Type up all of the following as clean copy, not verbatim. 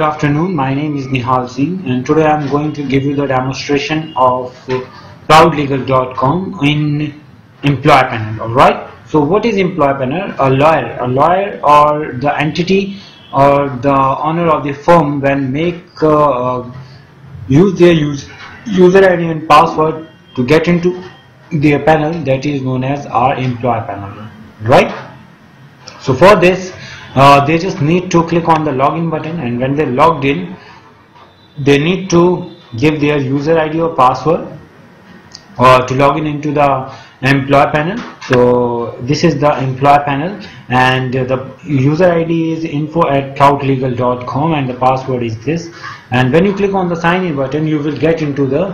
good afternoon. My name is Nihal Singh, and today I am going to give you the demonstration of cloudlegal.com in employee panel. Alright, so what is employee panel? A lawyer or the entity or the owner of the firm when use their user ID and password to get into their panel, that is known as our employee panel. Right? So for this, they just need to click on the login button, and when they logged in, they need to give their user ID or password to log in into the employee panel. So this is the employee panel, and the user ID is info@cloudlegal.com and the password is this. And when you click on the sign in button, you will get into the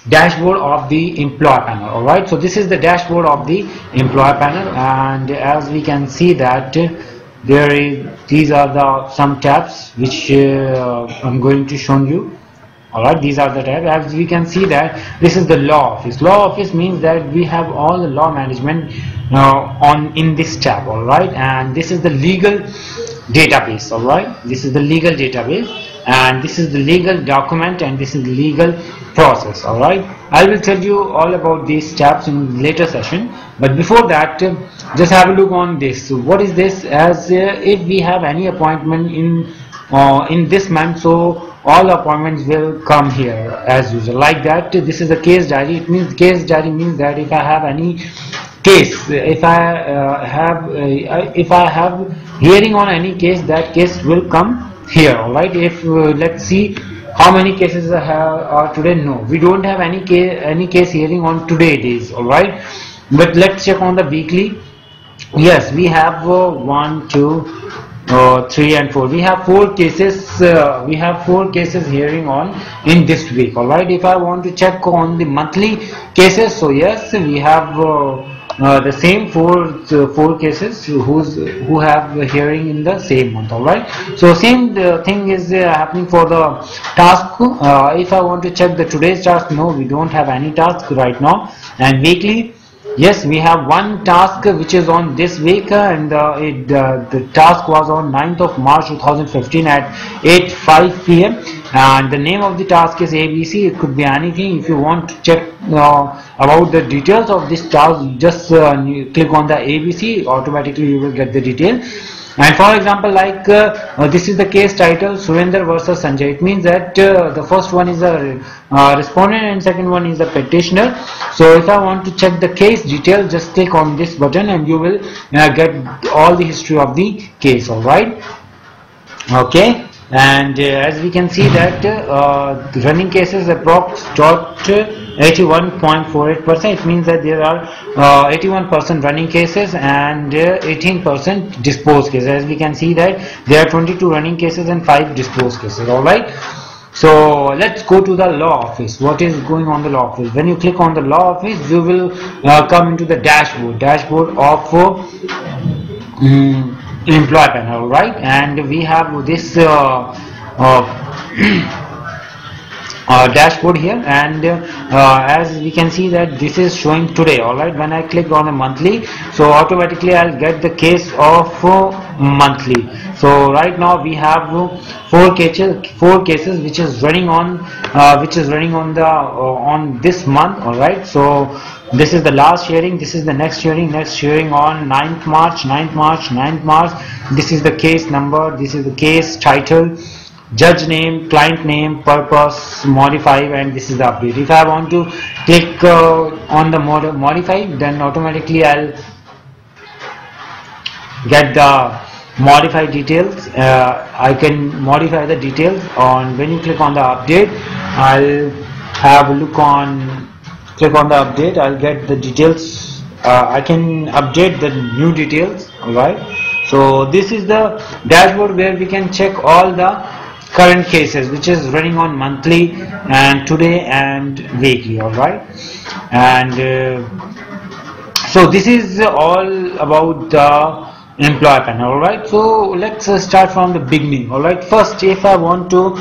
dashboard of the employee panel. Alright, so this is the dashboard of the employee panel, and as we can see that these are some tabs which I'm going to show you. Alright, these are the tabs. As we can see that this is the law office. Law office means that we have all the law management in this tab. Alright, and this is the legal database. Alright, this is the legal database, and this is the legal document, and this is the legal process. Alright, I will tell you all about these tabs in later session, but before that, just have a look on this. So what is this? As if we have any appointment in this month, so all appointments will come here as usual, like that. This is a case diary. It means case diary means that if I have any case, if I have hearing on any case, that case will come here. Alright, if let's see how many cases I have today. No, we don't have any case hearing on today days. Alright, but let's check on the weekly. Yes, we have 1, 2, 3 and 4. We have 4 cases. We have 4 cases hearing on in this week. Alright, if I want to check on the monthly cases, so yes, we have the same 4 cases who have hearing in the same month. Alright, so same thing is happening for the task. If I want to check the today's task, no, we don't have any task right now. And weekly, yes, we have one task which is on this week, and the task was on 9th of March 2015 at 8:05 p.m. and the name of the task is ABC. It could be anything. If you want to check about the details of this task, just click on the ABC. Automatically you will get the detail. And for example, like this is the case title, Surinder versus Sanjay. It means that the first one is the respondent and second one is the petitioner. So if I want to check the case detail, just click on this button and you will get all the history of the case. Alright, okay. And as we can see that running cases approx 81.48%. It means that there are 81% running cases and 18% disposed cases. As we can see that there are 22 running cases and 5 disposed cases. Alright, so let's go to the law office. What is going on the law office? When you click on the law office, you will come into the dashboard of employee panel. Right, and we have this dashboard here, and as we can see that this is showing today. Alright, when I click on a monthly, so automatically I'll get the case of monthly. So right now we have 4 cases which is running on on this month. Alright, so this is the last hearing, this is the next hearing on 9th March. This is the case number, this is the case title, judge name, client name, purpose, modify, and this is the update. If I want to click on the modify, then automatically I'll get the modify details. I can modify the details on. When you click on the update, I'll have a look on. Click on the update, I'll get the details. I can update the new details. Alright, so this is the dashboard where we can check all the current cases which is running on monthly and today and weekly. Alright, and so this is all about the employee panel. Alright, so let's start from the beginning. Alright, first, if I want to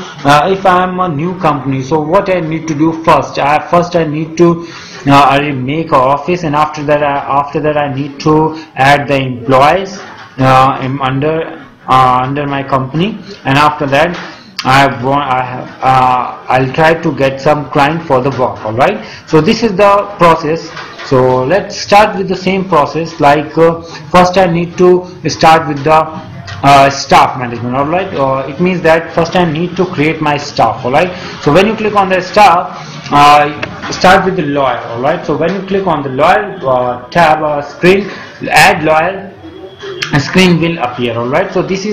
if I am a new company, so what I need to do first? I need to I make an office, and after that I need to add the employees under under my company, and after that I'll try to get some client for the work. All right, so this is the process. So let's start with the same process. Like first I need to start with the staff management. All right, it means that first I need to create my staff. All right, so when you click on the staff, start with the lawyer. All right, so when you click on the lawyer tab, screen, add lawyer, a screen will appear. All right, so these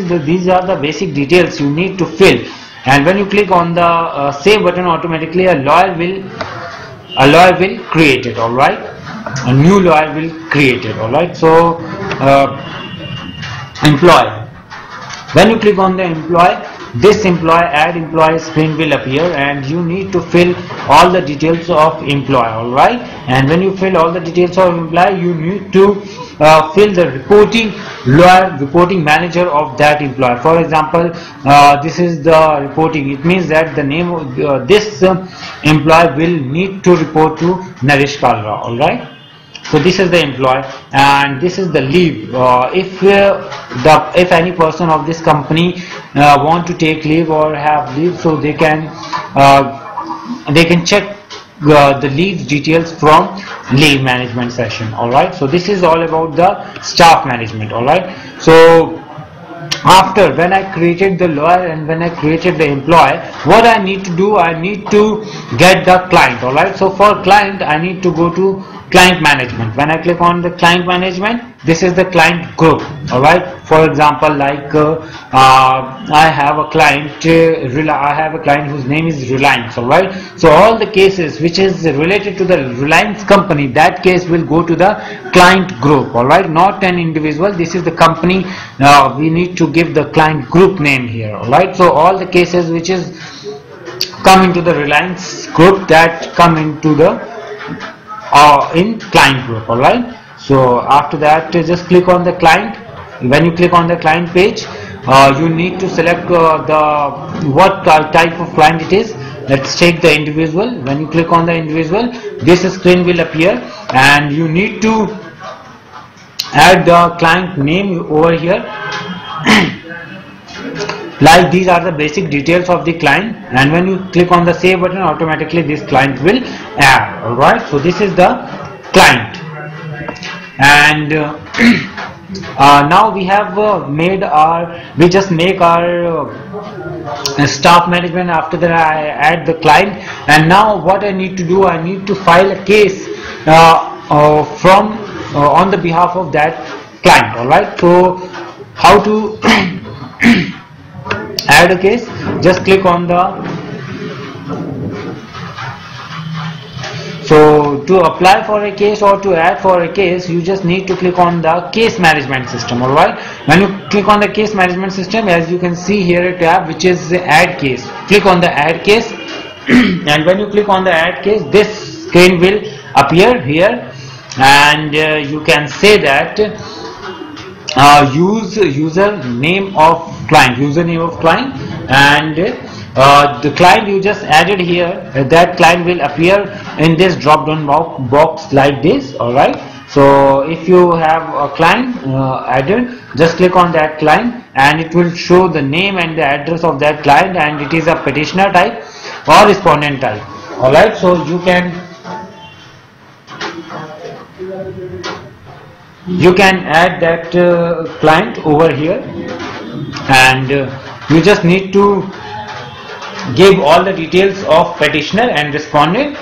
are the basic details you need to fill, and when you click on the save button, automatically a lawyer will create it. All right, a new lawyer will create it. All right, so employee, when you click on the employee, this employee add employee screen will appear, and you need to fill all the details of employee. All right, and when you fill all the details of employee, you need to fill the reporting manager of that employee. For example, this is the reporting. It means that the name of this employee will need to report to Naresh Kalra. All right, so this is the employee, and this is the leave. If any person of this company want to take leave or have leave, so they can check the leave details from leave management session. All right, so this is all about the staff management. All right, so after when I created the lawyer and when I created the employee, what I need to do, I need to get the client. All right, so for client I need to go to client management. When I click on the client management, this is the client group. All right, for example, like I have a client whose name is Reliance. All right, so all the cases which is related to the Reliance company, that case will go to the client group. All right, not an individual. This is the company. We need to give the client group name here. All right, so all the cases which is come into the Reliance group, that come into the in client group. All right, so after that just click on the client. When you click on the client page, you need to select what type of client it is. Let's take the individual. When you click on the individual, this screen will appear, and you need to add the client name over here. Like these are the basic details of the client, and when you click on the save button, automatically this client will add. All right, so this is the client, and now we have we just make our staff management. After that I add the client, and now what I need to do, I need to file a case on the behalf of that client. All right, so how to add a case? Just click on so to apply for a case or to add for a case, you just need to click on the case management system. All right, when you click on the case management system, as you can see here a tab which is add case. Click on the add case, and when you click on the add case, this screen will appear here, and you can say that username of client, and the client you just added here, that client will appear in this drop down box like this. All right, so if you have a client added, just click on that client, and it will show the name and the address of that client, and it is a petitioner type or respondent type. All right, so you can add that client over here, and you just need to give all the details of petitioner and respondent.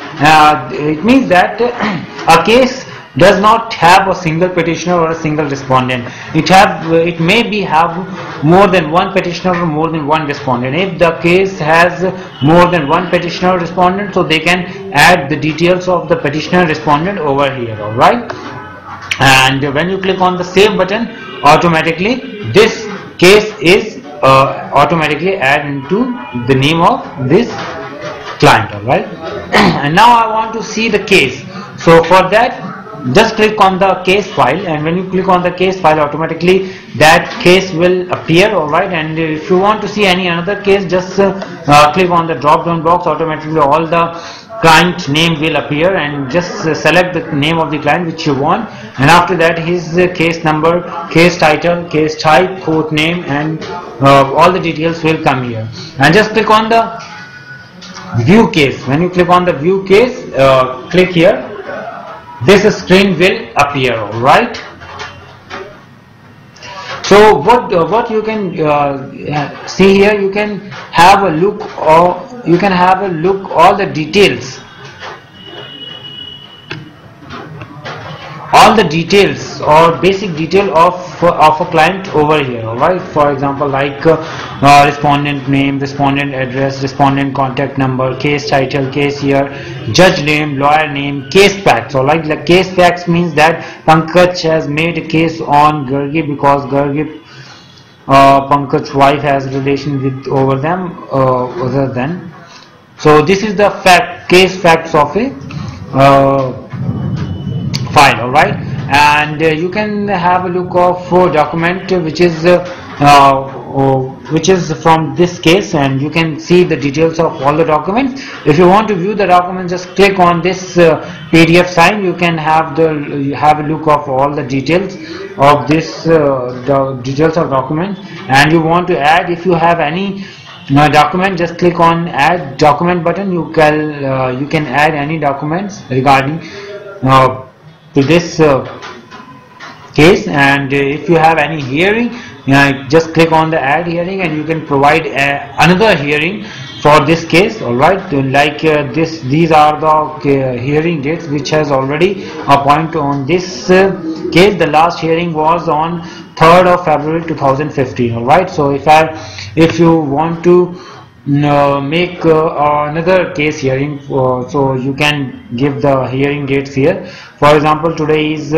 It means that a case does not have a single petitioner or a single respondent. It may have more than one petitioner or more than one respondent. If the case has more than one petitioner or respondent, so they can add the details of the petitioner respondent over here. All right, and when you click on the save button, automatically this case is automatically add into the name of this client. All right, and now I want to see the case. So for that, just click on the case file, and when you click on the case file, automatically that case will appear. All right, and if you want to see any another case, just click on the drop down box. Automatically all the client name will appear, and just select the name of the client which you want, and after that his case number, case title, case type, court name, and all the details will come here. And just click on the view case. When you click on the view case, click here, this screen will appear. All right. So what you can see here, you can have a look, or you can have a look all the details, or basic detail of a client over here. All right. For example, like respondent name, respondent address, respondent contact number, case title, case year, judge name, lawyer name, case facts. So like the case facts means that Pankaj has made a case on Gargi because Gargi, Pankaj's wife has relation with over them, other than. So this is the case facts of a file. All right. And you can have a look of document which is from this case, and you can see the details of all the documents. If you want to view the document, just click on this PDF sign. You can have a look of all the details of this details of document. And you want to add, if you have any document, just click on add document button. You can add any documents regarding to this case. And if you have any hearing, just click on the add hearing, and you can provide another hearing for this case. All right. Like these are the hearing dates which has already appointed on this case. The last hearing was on 3rd of February 2015. All right. So if you want to make another case hearing, so you can give the hearing dates here. For example, today is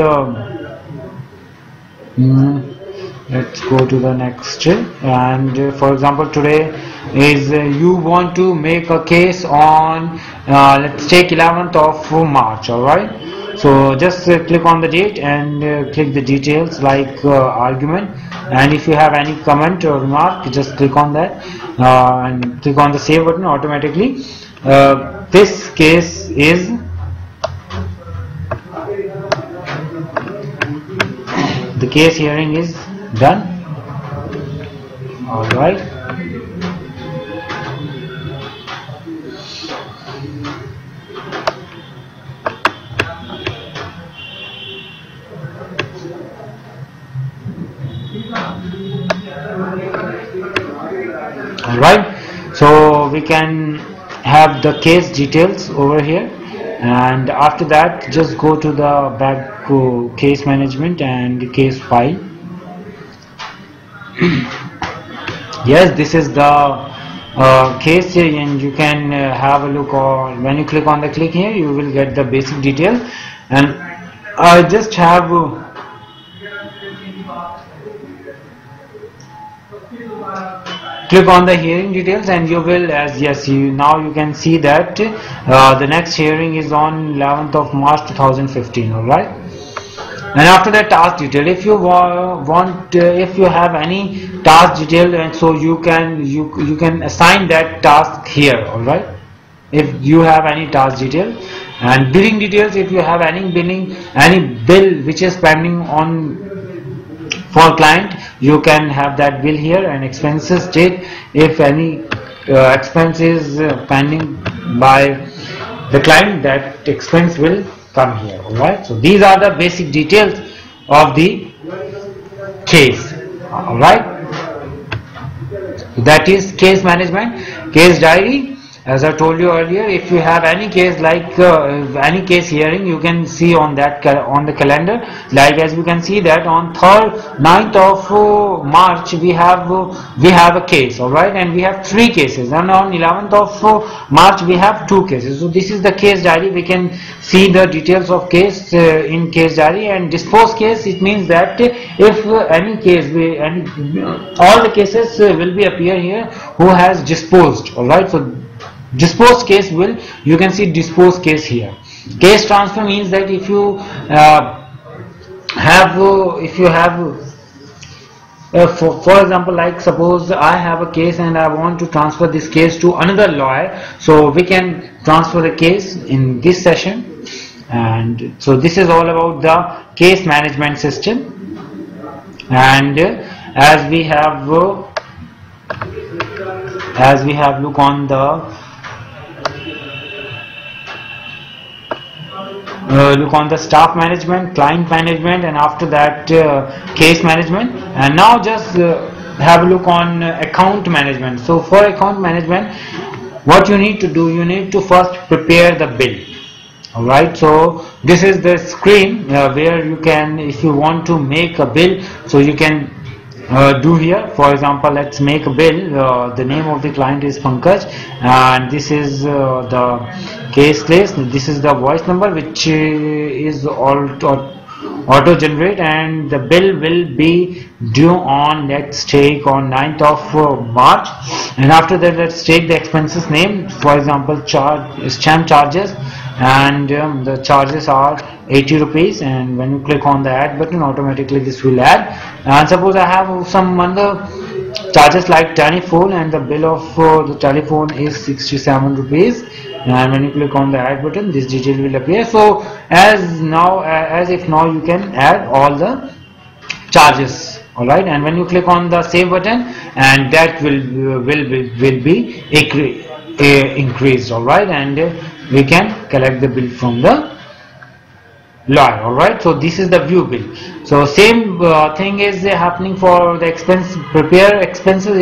let's go to the next, and for example, today is you want to make a case on let's take 11th of March. All right. So just click on the date and click the details like argument, and if you have any comment or remark, just click on that and click on the save button. Automatically this case is the case hearing is done. All right. All right. So we can have the case details over here, and after that just go to the back case management and case file. Yes, this is the case here, and you can have a look. Or when you click on the click here, you will get the basic details. And I just have click on the hearing details, and you will, as yes, now you can see that the next hearing is on 11th of March 2015. All right. And after that, task detail. If you if you have any task detail, and so you can assign that task here. All right. If you have any task detail, and billing details. If you have any bill which is pending on for client, you can have that bill here. And expenses date. If any expense is pending by the client, that expense will come here. All right. So these are the basic details of the case. All right. That is case management. Case diary. As I told you earlier, if you have any case like any case hearing, you can see on that on the calendar. Like as you can see that on 9th of March we have a case. All right, and we have 3 cases, and on 11th of March we have 2 cases. So this is the case diary. We can see the details of case in case diary. And disposed case, it means that if any case, all the cases will be appear here who has disposed. All right. So disposed case you can see disposed case here. Case transfer means that if you have for example, like suppose I have a case and I want to transfer this case to another lawyer, so we can transfer the case in this session. And so this is all about the case management system. And as we have look on the staff management, client management, and after that case management. And now just have a look on account management. So for account management, what you need to do, you need to first prepare the bill. Alright, so this is the screen where you can, if you want to make a bill, so you can do here. For example, let's make a bill. The name of the client is Pankaj, and this is the case list. This is the voice number, which is auto generate, and the bill will be due on, let's take, on 9th of March. And after that, let's take the expenses name. For example, stamp charges, and the charges are 80 rupees. And when you click on the add button, automatically this will add. And suppose I have some other charges like telephone, and the bill of the telephone is 67 rupees. And when you click on the add button, this detail will appear. So as if now you can add all the charges. Alright, and when you click on the save button, and that will be increased. Alright, and we can collect the bill from the lawyer. Alright, so this is the view bill. So same thing is happening for the expense, prepare expenses.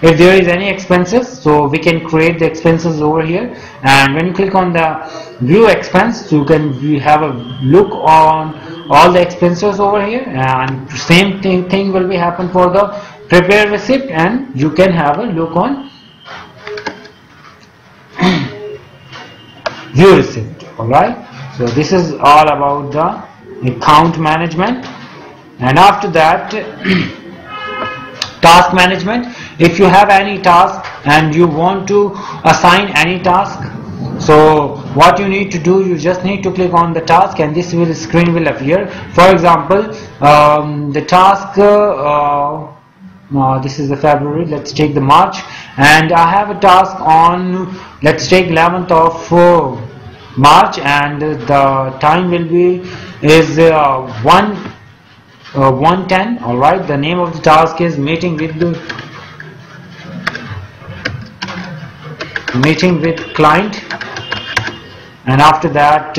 If there is any expenses, so we can create the expenses over here. And when you click on the view expense, so we have a look on all the expenses over here. And same thing will be happen for the prepare receipt, and you can have a look on view receipt. Alright, so this is all about the account management. And after that, task management. If you have any task and you want to assign any task, so what you need to do, you just need to click on the task, and this screen will appear. For example, the task, this is the February, let's take the March, and I have a task on, let's take 11th of March, and the time will be 1:10. Alright, the name of the task is meeting with client. And after that,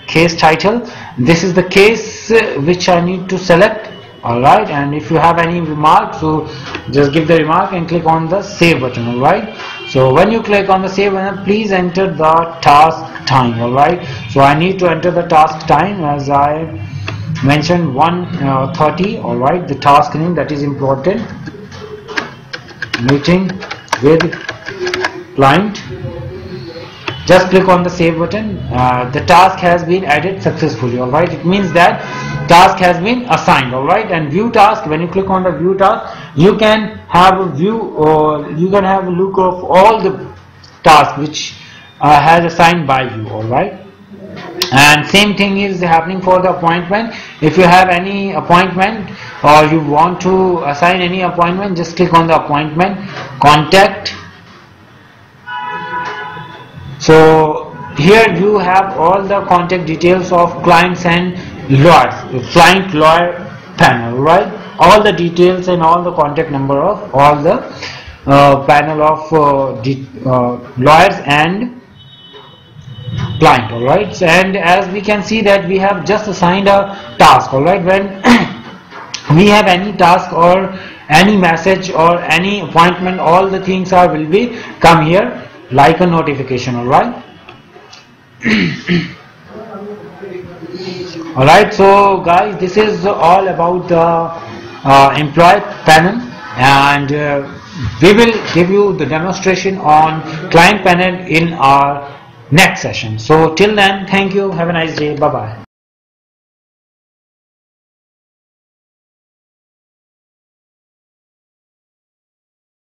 case title, this is the case which I need to select. Alright, and if you have any remark, so just give the remark and click on the save button. Alright, so when you click on the save button, please enter the task time. Alright, so I need to enter the task time, as I mentioned, 1:30. Alright, the task name, that is important, meeting with client. Just click on the save button. The task has been added successfully. Alright, it means that task has been assigned. Alright, and view task, when you click on the view task, you can have a view, or you can have a look of all the tasks which has assigned by you. Alright, and same thing is happening for the appointment. If you have any appointment or you want to assign any appointment, just click on the appointment, contact. So here you have all the contact details of clients and lawyers, client lawyer panel, right? All the details and all the contact number of all the panel of lawyers and client. Alright, so, and as we can see that we have just assigned a task. Alright, when we have any task or any message or any appointment, all the things will be come here like a notification. Alright. Alright, so guys, this is all about the employee panel, and we will give you the demonstration on client panel in our next session. So till then, thank you, have a nice day, bye bye.